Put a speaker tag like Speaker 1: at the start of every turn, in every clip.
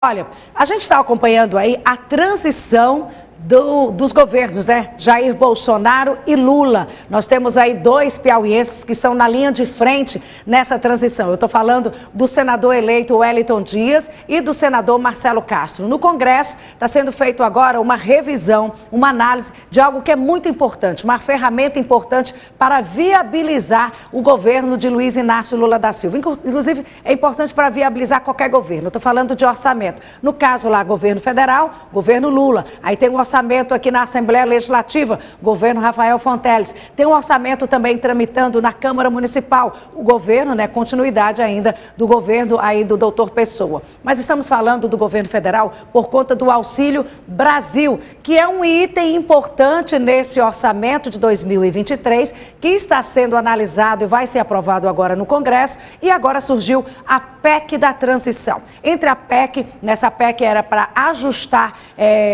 Speaker 1: Olha, a gente está acompanhando aí a transição dos governos, né? Jair Bolsonaro e Lula. Nós temos aí dois piauienses que estão na linha de frente nessa transição. Eu estou falando do senador eleito Wellington Dias e do senador Marcelo Castro. No Congresso está sendo feito agora uma revisão, uma análise de algo que é muito importante, uma ferramenta importante para viabilizar o governo de Luiz Inácio Lula da Silva. Inclusive, é importante para viabilizar qualquer governo. Eu estou falando de orçamento. No caso lá, governo federal, governo Lula. Aí tem um orçamento aqui na Assembleia Legislativa, governo Rafael Fonteles. Tem um orçamento também tramitando na Câmara Municipal, o governo, né, continuidade ainda do governo aí do doutor Pessoa. Mas estamos falando do governo federal por conta do Auxílio Brasil, que é um item importante nesse orçamento de 2023, que está sendo analisado e vai ser aprovado agora no Congresso, e agora surgiu a PEC da transição. Entre a PEC, nessa PEC era para ajustar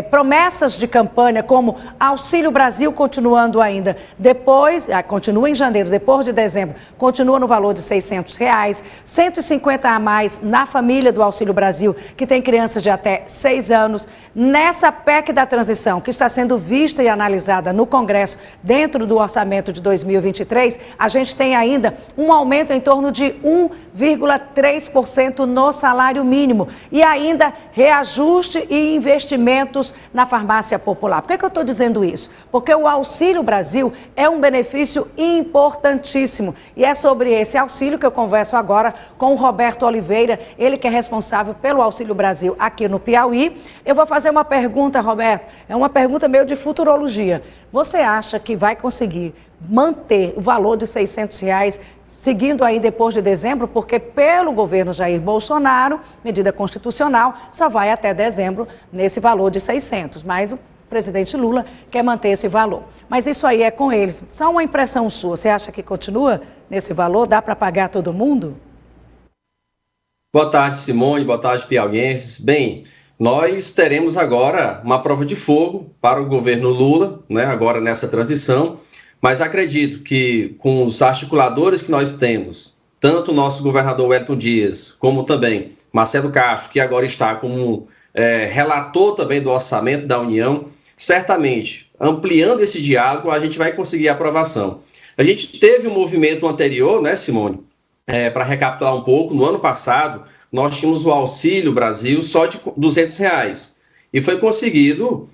Speaker 1: promessas de campanha, como Auxílio Brasil continuando ainda depois, continua em janeiro, depois de dezembro, continua no valor de R$600, 150 a mais na família do Auxílio Brasil, que tem crianças de até 6 anos. Nessa PEC da transição, que está sendo vista e analisada no Congresso, dentro do orçamento de 2023, a gente tem ainda um aumento em torno de 1,3% no salário mínimo e ainda reajuste e investimentos na farmácia popular. Por que eu estou dizendo isso? Porque o Auxílio Brasil é um benefício importantíssimo e é sobre esse auxílio que eu converso agora com o Roberto Oliveira, ele que é responsável pelo Auxílio Brasil aqui no Piauí. Eu vou fazer uma pergunta, Roberto, é uma pergunta meio de futurologia. Você acha que vai conseguir manter o valor de R$600 seguindo aí depois de dezembro? Porque pelo governo Jair Bolsonaro, medida constitucional, só vai até dezembro nesse valor de 600, mas o presidente Lula quer manter esse valor. Mas isso aí é com eles. Só uma impressão sua, você acha que continua nesse valor? Dá para pagar todo mundo?
Speaker 2: Boa tarde, Simone. Boa tarde, piauienses. Bem, nós teremos agora uma prova de fogo para o governo Lula, né, agora nessa transição, mas acredito que com os articuladores que nós temos, tanto o nosso governador Wellington Dias, como também Marcelo Castro, que agora está como relator também do orçamento da União, certamente, ampliando esse diálogo, a gente vai conseguir a aprovação. A gente teve um movimento anterior, né, Simone, para recapitular um pouco, no ano passado, nós tínhamos o Auxílio Brasil só de R$200. E foi conseguido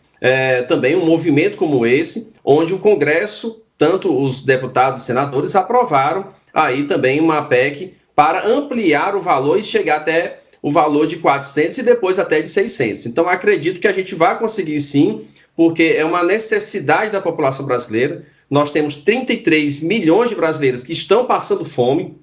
Speaker 2: também um movimento como esse, onde o Congresso, tanto os deputados e senadores, aprovaram aí também uma PEC para ampliar o valor e chegar até o valor de 400 e depois até de 600. Então, acredito que a gente vai conseguir sim, porque é uma necessidade da população brasileira. Nós temos 33 milhões de brasileiros que estão passando fome,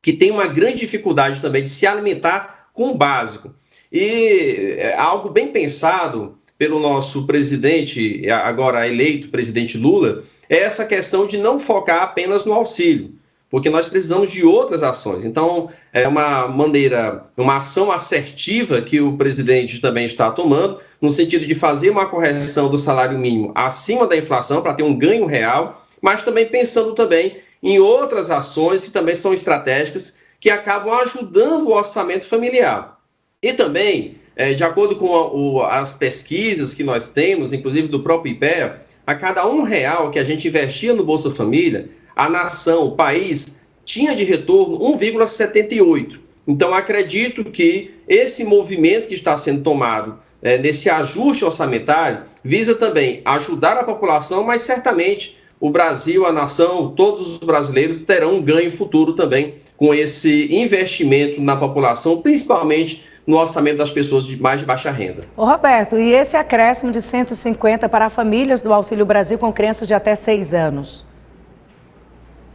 Speaker 2: que têm uma grande dificuldade também de se alimentar com o básico. E algo bem pensado pelo nosso presidente, agora eleito, presidente Lula, é essa questão de não focar apenas no auxílio, porque nós precisamos de outras ações. Então, é uma maneira, uma ação assertiva que o presidente também está tomando, no sentido de fazer uma correção do salário mínimo acima da inflação, para ter um ganho real, mas também pensando também em outras ações que também são estratégicas, que acabam ajudando o orçamento familiar. E também, de acordo com as pesquisas que nós temos, inclusive do próprio IPEA, a cada R$1 que a gente investia no Bolsa Família, a nação, o país, tinha de retorno 1,78. Então, acredito que esse movimento que está sendo tomado nesse ajuste orçamentário visa também ajudar a população, mas certamente o Brasil, a nação, todos os brasileiros terão um ganho futuro também com esse investimento na população, principalmente no orçamento das pessoas de mais de baixa renda.
Speaker 1: Ô Roberto, e esse acréscimo de 150 para famílias do Auxílio Brasil com crianças de até 6 anos?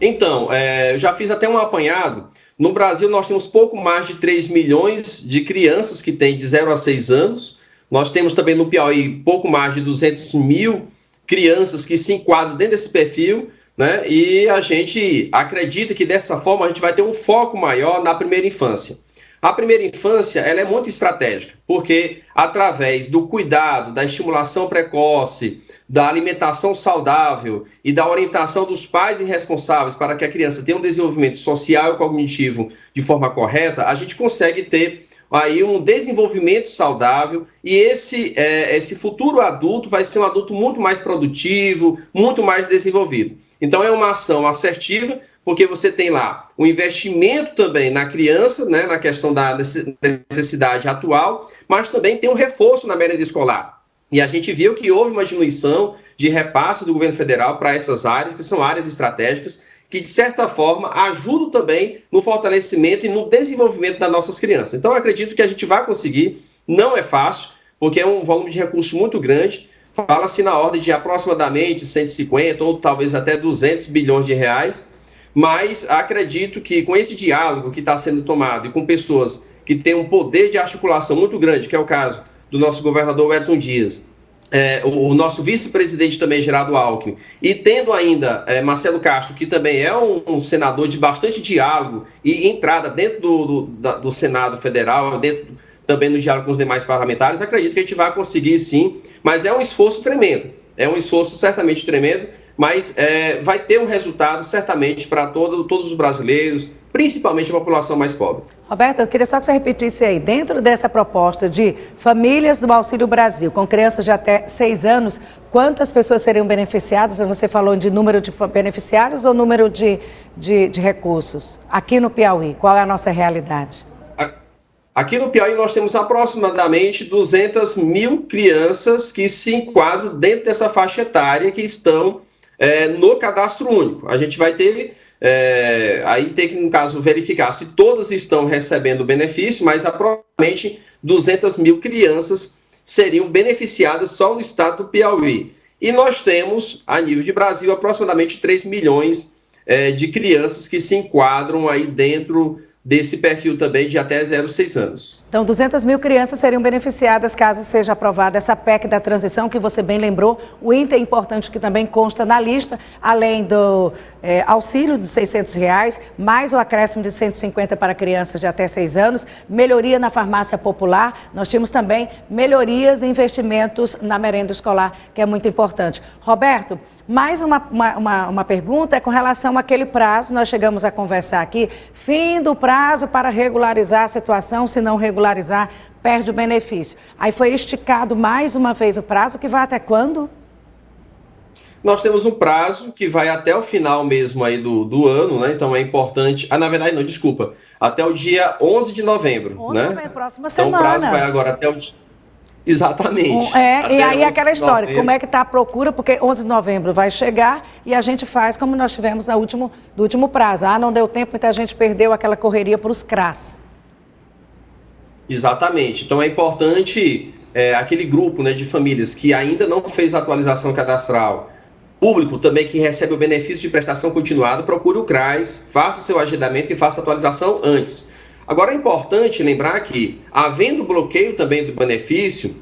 Speaker 2: Então, eu já fiz até um apanhado. No Brasil, nós temos pouco mais de 3 milhões de crianças que têm de 0 a 6 anos. Nós temos também no Piauí pouco mais de 200 mil crianças que se enquadram dentro desse perfil, né? E a gente acredita que dessa forma a gente vai ter um foco maior na primeira infância. A primeira infância, ela é muito estratégica, porque através do cuidado, da estimulação precoce, da alimentação saudável e da orientação dos pais e responsáveis para que a criança tenha um desenvolvimento social e cognitivo de forma correta, a gente consegue ter aí um desenvolvimento saudável, e esse futuro adulto vai ser um adulto muito mais produtivo, muito mais desenvolvido. Então é uma ação assertiva, porque você tem lá o investimento também na criança, né, na questão da necessidade atual, mas também tem um reforço na merenda escolar. E a gente viu que houve uma diminuição de repasse do governo federal para essas áreas, que são áreas estratégicas, que de certa forma ajudam também no fortalecimento e no desenvolvimento das nossas crianças. Então eu acredito que a gente vai conseguir, não é fácil, porque é um volume de recursos muito grande, fala-se na ordem de aproximadamente 150 ou talvez até 200 bilhões de reais, mas acredito que com esse diálogo que está sendo tomado e com pessoas que têm um poder de articulação muito grande, que é o caso do nosso governador Wellington Dias, o nosso vice-presidente também, Geraldo Alckmin, e tendo ainda Marcelo Castro, que também é um senador de bastante diálogo e entrada dentro do Senado Federal, dentro também no diálogo com os demais parlamentares, acredito que a gente vai conseguir sim, mas é um esforço tremendo, é um esforço certamente tremendo, mas vai ter um resultado certamente para todos os brasileiros, principalmente a população mais pobre.
Speaker 1: Roberto, eu queria só que você repetisse aí, dentro dessa proposta de famílias do Auxílio Brasil, com crianças de até 6 anos, quantas pessoas seriam beneficiadas? Você falou de número de beneficiários ou número de recursos? Aqui no Piauí, qual é a nossa realidade?
Speaker 2: Aqui no Piauí nós temos aproximadamente 200 mil crianças que se enquadram dentro dessa faixa etária que estão no cadastro único. A gente vai ter, aí tem que, no caso, verificar se todas estão recebendo o benefício, mas aproximadamente 200 mil crianças seriam beneficiadas só no estado do Piauí. E nós temos, a nível de Brasil, aproximadamente 3 milhões de crianças que se enquadram aí dentro desse perfil também de até 0,6 anos.
Speaker 1: Então, 200 mil crianças seriam beneficiadas caso seja aprovada essa PEC da transição, que você bem lembrou, o item importante que também consta na lista, além do auxílio de R$600, mais o acréscimo de 150 para crianças de até 6 anos, melhoria na farmácia popular, nós tínhamos também melhorias e investimentos na merenda escolar, que é muito importante. Roberto, mais uma pergunta é com relação àquele prazo, nós chegamos a conversar aqui, fim do prazo para regularizar a situação, se não regularizar, perde o benefício. Aí foi esticado mais uma vez o prazo, que vai até quando?
Speaker 2: Nós temos um prazo que vai até o final mesmo aí do ano, né? Então é importante... na verdade não, desculpa. Até o dia 11 de novembro, 11 de novembro,
Speaker 1: próxima semana.
Speaker 2: Então o prazo vai agora até o... Exatamente.
Speaker 1: E aí aquela história, como é que está a procura, porque 11 de novembro vai chegar e a gente faz como nós tivemos no último prazo. Não deu tempo, muita gente perdeu aquela correria para os CRAS.
Speaker 2: Exatamente. Então é importante aquele grupo, né, de famílias que ainda não fez a atualização cadastral, público também que recebe o benefício de prestação continuada, procure o CRAS, faça seu agendamento e faça a atualização antes. Agora é importante lembrar que, havendo bloqueio também do benefício,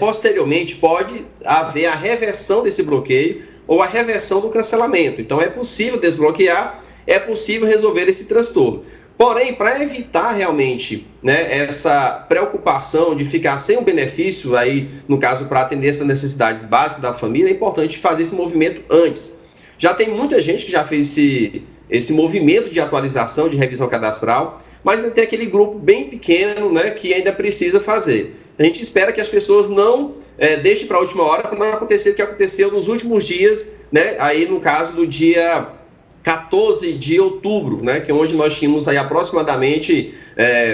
Speaker 2: posteriormente pode haver a reversão desse bloqueio ou a reversão do cancelamento. Então é possível desbloquear, é possível resolver esse transtorno. Porém, para evitar realmente, né, essa preocupação de ficar sem um benefício, aí, no caso, para atender essas necessidades básicas da família, é importante fazer esse movimento antes. Já tem muita gente que já fez esse movimento de atualização, de revisão cadastral, mas ainda tem aquele grupo bem pequeno, né, que ainda precisa fazer. A gente espera que as pessoas não deixem para a última hora para não acontecer o que aconteceu nos últimos dias, né, aí no caso do dia 14 de outubro, né, que é onde nós tínhamos aí aproximadamente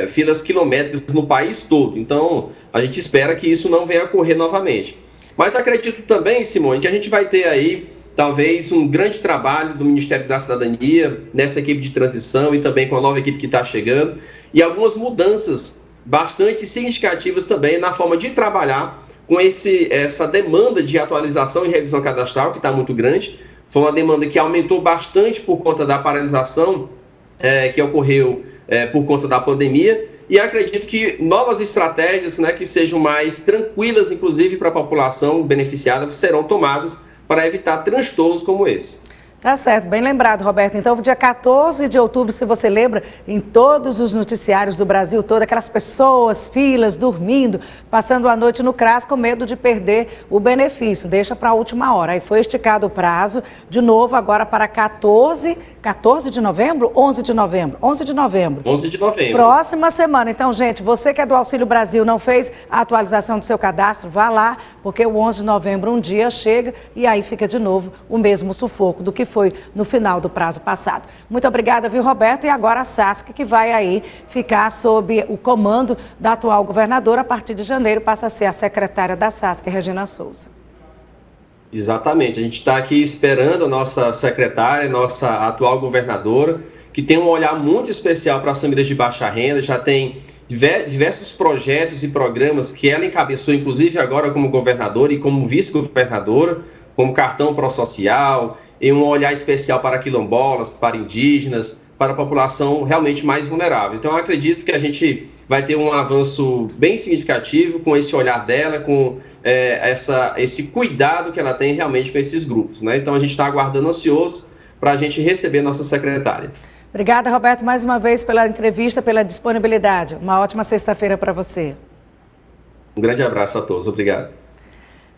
Speaker 2: filas quilométricas no país todo. Então, a gente espera que isso não venha a ocorrer novamente. Mas acredito também, Simone, que a gente vai ter aí talvez um grande trabalho do Ministério da Cidadania, nessa equipe de transição e também com a nova equipe que está chegando, e algumas mudanças bastante significativas também na forma de trabalhar com essa demanda de atualização e revisão cadastral, que está muito grande. Foi uma demanda que aumentou bastante por conta da paralisação que ocorreu por conta da pandemia, e acredito que novas estratégias, né, que sejam mais tranquilas, inclusive para a população beneficiada, serão tomadas para evitar transtornos como esse.
Speaker 1: Tá certo, bem lembrado, Roberto. Então, dia 14 de outubro, se você lembra, em todos os noticiários do Brasil todo, aquelas pessoas, filas, dormindo, passando a noite no CRAS com medo de perder o benefício. Deixa para a última hora. Aí foi esticado o prazo, de novo, agora para 14 de novembro? 11 de novembro? 11 de novembro.
Speaker 2: 11 de novembro.
Speaker 1: Próxima semana. Então, gente, você que é do Auxílio Brasil, não fez a atualização do seu cadastro, vá lá, porque o 11 de novembro um dia chega e aí fica de novo o mesmo sufoco do que foi no final do prazo passado. Muito obrigada, viu, Roberto? E agora a SASC, que vai aí ficar sob o comando da atual governadora, a partir de janeiro passa a ser a secretária da SASC, Regina Souza.
Speaker 2: Exatamente, a gente está aqui esperando a nossa secretária, nossa atual governadora, que tem um olhar muito especial para as famílias de baixa renda, já tem diversos projetos e programas que ela encabeçou, inclusive agora como governadora e como vice-governadora, como cartão pró-social, e um olhar especial para quilombolas, para indígenas, para a população realmente mais vulnerável. Então, eu acredito que a gente vai ter um avanço bem significativo com esse olhar dela, com esse cuidado que ela tem realmente com esses grupos, né? Então, a gente está aguardando ansioso para a gente receber nossa secretária.
Speaker 1: Obrigada, Roberto, mais uma vez pela entrevista, pela disponibilidade. Uma ótima sexta-feira para você.
Speaker 2: Um grande abraço a todos. Obrigado.